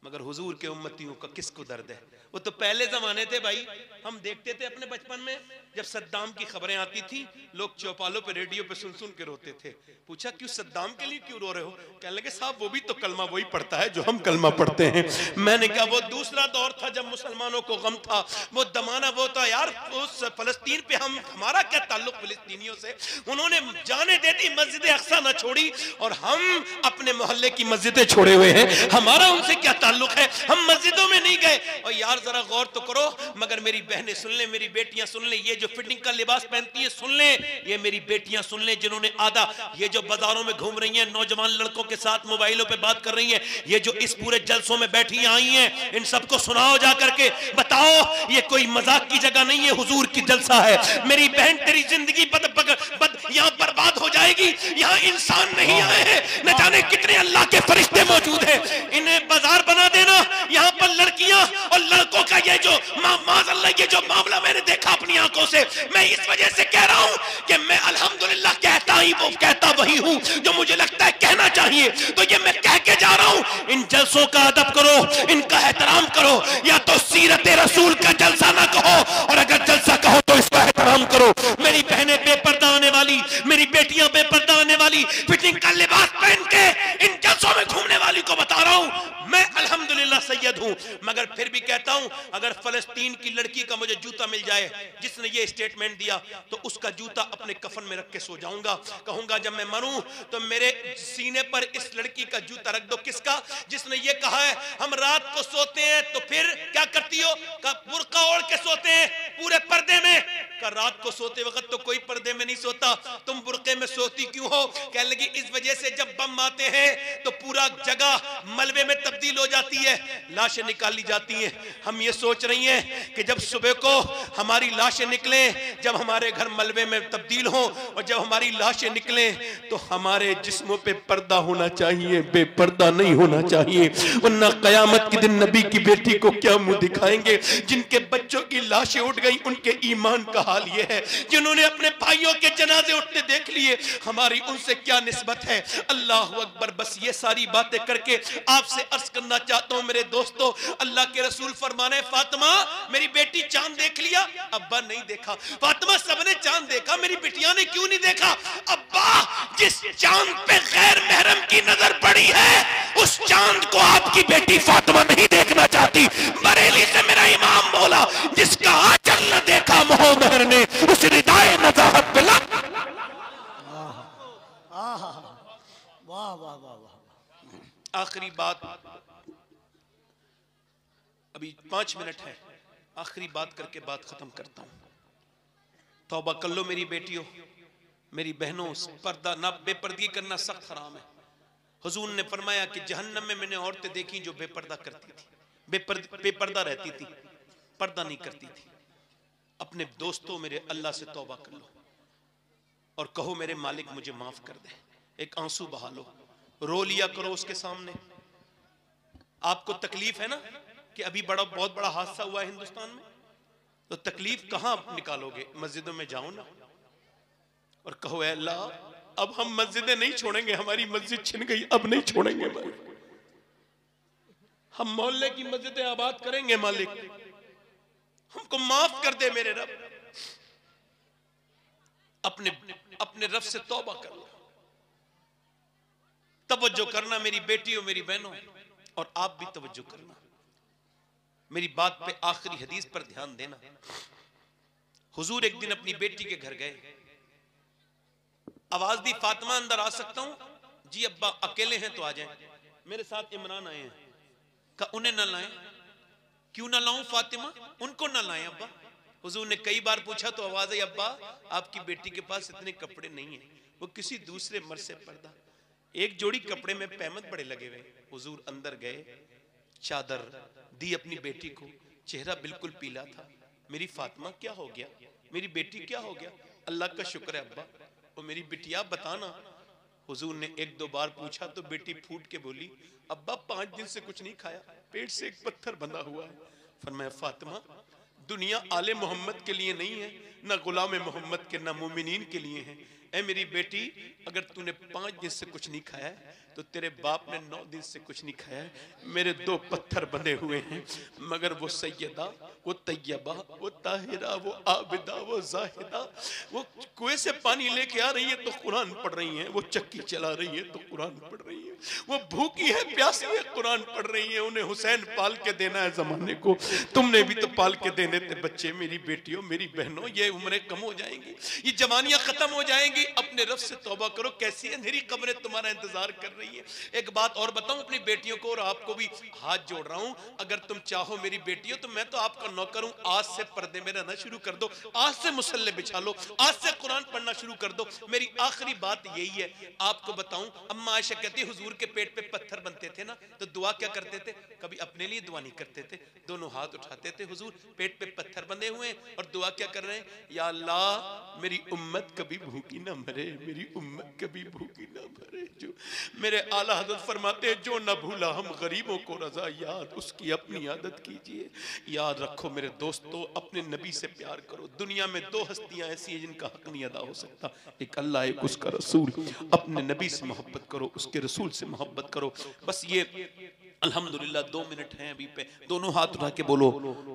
मगर हुजूर के उम्मतियों का किसको दर्द है? वो तो पहले जमाने थे भाई। हम देखते थे अपने बचपन में जब सद्दाम की खबरें आती थी, लोग चौपालों पे रेडियो पे सुन सुन के रोते थे। पूछा क्यों, सद्दाम के लिए क्यों रो रहे हो? कहने लगे साहब वो भी तो कलमा वही पढ़ता है जो हम कलमा पढ़ते हैं। मैंने कहा वो दूसरा दौर था जब मुसलमानों को गम था, वो दमाना वो था यार। उस फलस्तीन पे हमारा क्या ताल्लुक फिलिस्तीनियों से? उन्होंने जाने दे दी, मस्जिद अक्सा न छोड़ी, और हम अपने मोहल्ले की मस्जिदें छोड़े हुए हैं। हमारा उनसे क्या ताल्लुक है? हम मस्जिदों में नहीं गए। और यार जरा गौर तो करो। मगर मेरी बहनें सुन ले, मेरी बेटियां सुन ले, ये जो फिटिंग का लिबास पहनती है सुन ले, ये मेरी बेटियां सुन ले जिन्होंने आधा, ये जो बाजारों में घूम रही हैं नौजवान लड़कों के साथ मोबाइलों पे बात कर रही हैं, ये जो इस पूरे जलसों में बैठी आई हैं, इन सबको सुनाओ जा करके, बताओ ये कोई मजाक की जगह नहीं है, हुजूर की जलसा है। मेरी बहन तेरी जिंदगी यहाँ बर्बाद हो जाएगी। यहाँ इंसान नहीं आए हैं, न जाने कितने अल्लाह के फरिश्ते मौजूद हैं। इन्हें बाजार बना देना। यहाँ पर लड़कियां और लड़कों का ये जो माज़अल्लाह ये जो मामला मैंने देखा अपनी आंखों से, मैं इस वजह से कह रहा हूं कि मैं अल्हम्दुलिल्लाह कहता वही हूं जो मुझे लगता है कहना चाहिए। तो ये मैं कह के जा रहा हूं, इन जलसों का अदब करो, इनका एहतराम करो। या तो सीरत रसूल का जलसा ना कहो, और अगर जलसा कहो तो इसका एहतराम करो। मेरी बहनें बेपर्दा आने वाली, मेरी बेटियां बेपर्दा आने वाली, फिटिंग का लिबास पहन के इन जलसों में घूमने वाली को बता रहा हूं, मैं अल्हम्दुलिल्लाह सैयद हूं। मगर फिर भी कहता हूं, अगर फलस्तीन की लड़की का मुझे जूता मिल जाए जिसने ये स्टेटमेंट दिया, तो उसका जूता अपने कफन में रख के सो जाऊंगा। कहूंगा जब मैं मरूं तो मेरे सीने पर इस लड़की का जूता रख दो। किसका? जिसने ये कहा है हम रात को सोते हैं तो फिर क्या करती हो? बुर्का ओढ़ के सोते हैं। पूरे पर्दे में। का रात को सोते वक्त तो कोई पर्दे में नहीं सोता, तुम बुर्के में सोती क्यों हो? कहने लगी इस वजह से जब बम आते हैं तो पूरा जगह मलबे में तब्दील हो जाती है, लाशें निकाली जाती हैं। हम ये सोच रही हैं कि जब सुबह को हमारी लाशें निकले, जब हमारे घर मलबे में तब्दील हो और जब हमारी लाशें निकले तो हमारे जिस्मों पे पर्दा होना चाहिए, बेपर्दा नहीं होना चाहिए, वरना कयामत के दिन नबी की बेटी को क्या मुंह दिखाएंगे? जिनके बच्चों की लाशें उठ गई उनके ईमान का हाल ये है, जिन्होंने अपने भाइयों के जनाजे उठते देख लिए, हमारी उनसे क्या निस्बत है? अल्लाह अकबर। बस ये सारी बातें करके आपसे अर्ज करना चाहता हूं मेरे दोस्तों, अल्लाह के रसूल फरमाने फातिमा मेरी बेटी चांद देख लिया? अब्बा नहीं देखा। फातिमा सबने चांद देखा, मेरी बिटिया ने क्यों नहीं देखा? अब्बा जिस चांद पे गैर महरम की नजर पड़ी है उस चांद को आपकी बेटी फातिमा नहीं देखना चाहती। बरेली से मेरा इमाम बोला जिसका आंचल न देखा मोहम्मद ने उस रिदाए नज़ाहत पिला। वाह वाह वाह वाह। आखिरी बात, अभी 5 मिनट है, आखिरी बात करके बात खत्म करता हूं। तौबा कर लो मेरी बेटियों, मेरी बहनों, पर्दा ना बेपर्दगी करना सख्त हराम है। हुजूर ने फरमाया कि जहन्नम में मैंने औरतें देखी जो बेपर्दा करती थी, बेपर्दा रहती थी, पर्दा नहीं करती थी। अपने दोस्तों मेरे अल्लाह से तौबा कर लो और कहो मेरे मालिक मुझे माफ कर दे। एक आंसू बहा लो, रो लिया करो उसके सामने। आपको तकलीफ है ना कि अभी बहुत बड़ा हादसा हुआ है हिंदुस्तान में, तो तकलीफ कहां निकालोगे? मस्जिदों में जाओ ना और कहो ऐ अल्लाह अब हम मस्जिदें नहीं छोड़ेंगे, हमारी मस्जिद छिन गई, अब नहीं छोड़ेंगे मालिक, हम मोहल्ले की मस्जिदें आबाद करेंगे मालिक, हमको माफ कर दे मेरे रब। अपने रब से तौबा कर लो। तवज्जो करना मेरी बेटियों मेरी बहनों, और आप भी तवज्जो करना। मेरी बात पे आखिरी हदीस पर ध्यान देना। हुजूर एक दिन अपनी बेटी के घर गए, आवाज दी फातिमा अंदर आ सकता हूं? जी अब्बा अकेले हैं तो आ जाएं। मेरे साथ इमरान आए हैं। कहा उन्हें ना लाएं। क्यों ना लाऊं फातिमा? उनको ना लाएं अब्बा। हुजूर ने कई बार पूछा तो आवाज आई अब्बा आपकी बेटी के पास इतने कपड़े नहीं है, वो किसी दूसरे मर्द से पर्दा, एक जोड़ी कपड़े में पैमत बड़े लगे हुए। हुजूर अंदर गए, चादर दी अपनी बेटी को, चेहरा बिल्कुल पीला था। मेरी फातिमा क्या हो गया? मेरी बेटी क्या हो गया? अल्लाह का शुक्र है अब्बा, वो मेरी बिटिया बताना। हुजूर ने 1-2 बार पूछा तो बेटी फूट के बोली अब्बा 5 दिन से कुछ नहीं खाया, पेट से एक पत्थर बंधा हुआ है। फरमाया फातिमा दुनिया आले मोहम्मद के लिए नहीं है, ना गुलाम मोहम्मद के, ना मोमिनीन के लिए है। ऐ मेरी बेटी अगर तूने 5 दिन से कुछ नहीं खाया है तो तेरे बाप ने 9 दिन से कुछ नहीं खाया है। मेरे 2 पत्थर बंधे हुए हैं, मगर वो सैयदा, वो तैयबा, वो ताहिरा, वो आबिदा, वो जाहिदा, वो कुएं से पानी लेके आ रही है तो कुरान पढ़ रही है, वो चक्की चला रही है तो कुरान पढ़ रही है, वो भूखी है प्यासी है कुरान पढ़ रही है। उन्हें हुसैन पाल के देना है जमाने को, तुमने भी तो पाल के देने थे बच्चे। मेरी बेटियों मेरी बहनों, ये उम्रें कम हो जाएंगी, ये जवानियां खत्म हो जाएंगी। अपने रब से तौबा करो। कैसी अंधेरी कब्रें तुम्हारा इंतजार कर रही है। एक बात और बताऊं अपनी बेटियों को और आपको भी हाथ जोड़ रहा हूं, अगर तुम चाहो मेरी बेटियों तो मैं तो आपका नौकर हूं। आज से पर्दे में रहना शुरू कर दो, आज से मुसल्ले बिछा लो, आज से कुरान पढ़ना शुरू कर दो। मेरी आखिरी बात यही है, आपको बताऊं अम्मा आयशा कहती है हुजूर के पेट पे पत्थर बनते थे ना तो दुआ क्या करते थे? कभी अपने लिए दुआ नहीं करते थे, दोनों हाथ उठाते थे, हुजूर पेट पे पत्थर बंधे हुए हैं और दुआ क्या कर रहे हैं? या अल्लाह मेरी उम्मत कभी भूखी ना मरे, मेरी उम्मत कभी भूखी ना मरे। जो मेरे आला हज़रत फरमाते हैं जो न भूला हम गरीबों को रजा याद, उसकी अपनी आदत कीजिए। याद रखो मेरे दोस्तों, अपने नबी से प्यार करो। दुनिया में 2 हस्तियां ऐसी हैं जिनका हक नहीं अदा हो सकता, एक अल्लाह एक उसका रसूल। अपने नबी से मोहब्बत करो, उसके रसूल से मोहब्बत करो। बस ये अल्हम्दुलिल्लाह 2 मिनट हैं अभी पे। दोनों हाथ उठा के बोलो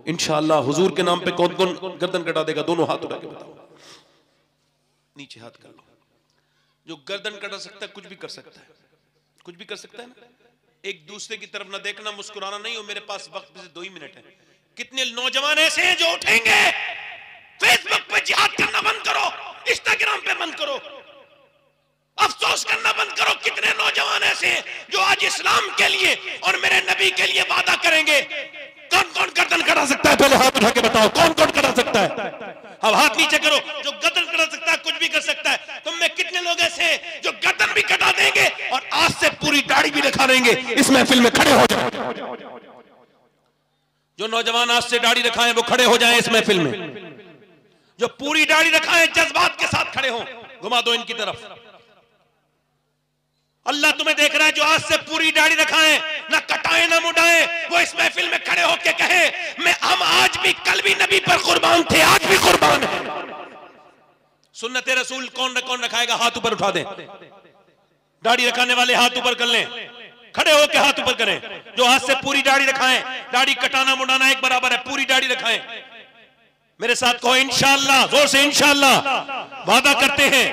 इंशाअल्लाह हुजूर के नाम पे कौन कौन गर्दन कटा देगा? दोनों हाथ उठा के बताओ, नीचे हाथ कर लो। जो गर्दन कटा सकता है कुछ भी कर सकता है, कुछ भी कर सकता है ना। एक दूसरे की तरफ ना देखना, मुस्कुराना नहीं हो। मेरे पास वक्त से 2 ही मिनट है। कितने नौजवान ऐसे हैं जो उठेंगे, फेसबुक पे जिहाद करना बंद करो, इंस्टाग्राम पे बंद करो, अफसोस करना बंद करो। कितने नौजवान ऐसे हैं जो आज इस्लाम के लिए और मेरे नबी के लिए वादा करेंगे। कौन कौन गर्दन कटा सकता है? पहले हाथ उठा के बताओ, कौन कौन कटा सकता है? अब हाथ नीचे करो। जो गर्दन कटा सकता है कुछ भी कर सकता है। तुम में कितने लोग ऐसे हैं जो गर्दन भी कटा देंगे और आज से पूरी दाढ़ी भी दिखा देंगे? इस महफिल में खड़े हो जाओ। जो नौजवान आज से दाढ़ी रखाएं वो खड़े हो जाएं इस महफिल में। जो पूरी दाढ़ी रखाएं जज्बात के साथ खड़े हो। घुमा दो इनकी तरफ। अल्लाह तुम्हें देख रहा है। जो आज से पूरी दाढ़ी रखाएं, ना कटाएं ना मुड़ाएं, वो इस महफिल में खड़े होके कहे हम आज भी कल भी नबी पर कुर्बान थे, आज भी कुर्बान है। सुन्नत रसूल कौन कौन रखाएगा? हाथ ऊपर उठा दें। दाढ़ी रखाने वाले हाथ ऊपर कर लें, खड़े होके हाथ ऊपर करें। जो आज से पूरी दाढ़ी रखाएं, दाढ़ी कटाना मुड़ाना एक बराबर है, पूरी दाढ़ी रखाएं। मेरे साथ कहो इंशाअल्लाह, जोर से इंशाअल्लाह। वादा करते हैं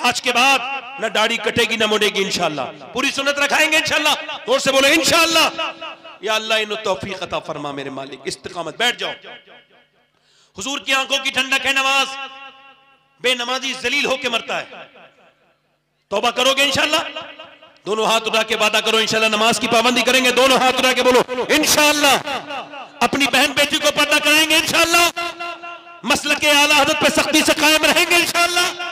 आज के बाद ना दाढ़ी कटेगी ना मुड़ेगी इंशाअल्लाह। पूरी सुन्नत रखाएंगे इंशाअल्लाह। जोर से बोलो इंशाअल्लाह। या अल्लाह इन्हें तौफीक अता फरमा मेरे मालिक। इस्तिकामत। बैठ जाओ। हुजूर की आंखों की ठंडक है नमाज। बेनमाजी जलील होके मरता है। तौबा करोगे इंशाअल्लाह? दोनों हाथ उठा के वादा करो इंशाअल्लाह नमाज की पाबंदी करेंगे। दोनों हाथ उठा के बोलो इंशाअल्लाह। अपनी बहन बेटी को पर्दा कराएंगे इंशाअल्लाह। मसलक के आला हज़रत पे सख्ती से कायम रहेंगे इंशाअल्लाह।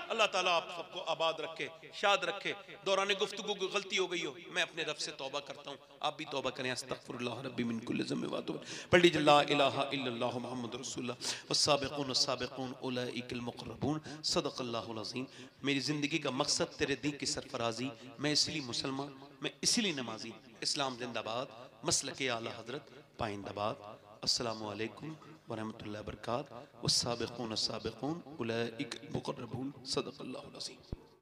अल्लाह ताला आप सबको आबाद रखे, शाद रखे। दौरान गुफ्तगू की गलती हो गई हो, मैं अपने रब से तौबा करता हूँ, आप भी तौबा करें। अस्तगफिरुल्लाह रब्बी मिन कुल्लि ज़ंबिन व अतूबु इलैह। पढ़ लीजिए ला इलाहा इल्लल्लाह मुहम्मदुर रसूलुल्लाह वस्साबिक़ून अस्साबिक़ून उलाइकल मुक़र्रबून सदक़ल्लाहुल अज़ीम। मेरी ज़िंदगी का मकसद तेरे दीन की सरफराजी। मैं इसलिए मुसलमान, मैं इसलिए नमाजी। इस्लाम जिंदाबाद, मसलक आला हज़रत पाइंदाबाद। अस्सलामु अलैकुम वरहमतुल्लाहि वबरकातुहू। वस्साबिक़ून अस्साबिक़ून उलाइकल मुक़र्रबून सदक़ल्लाहुल अज़ीम।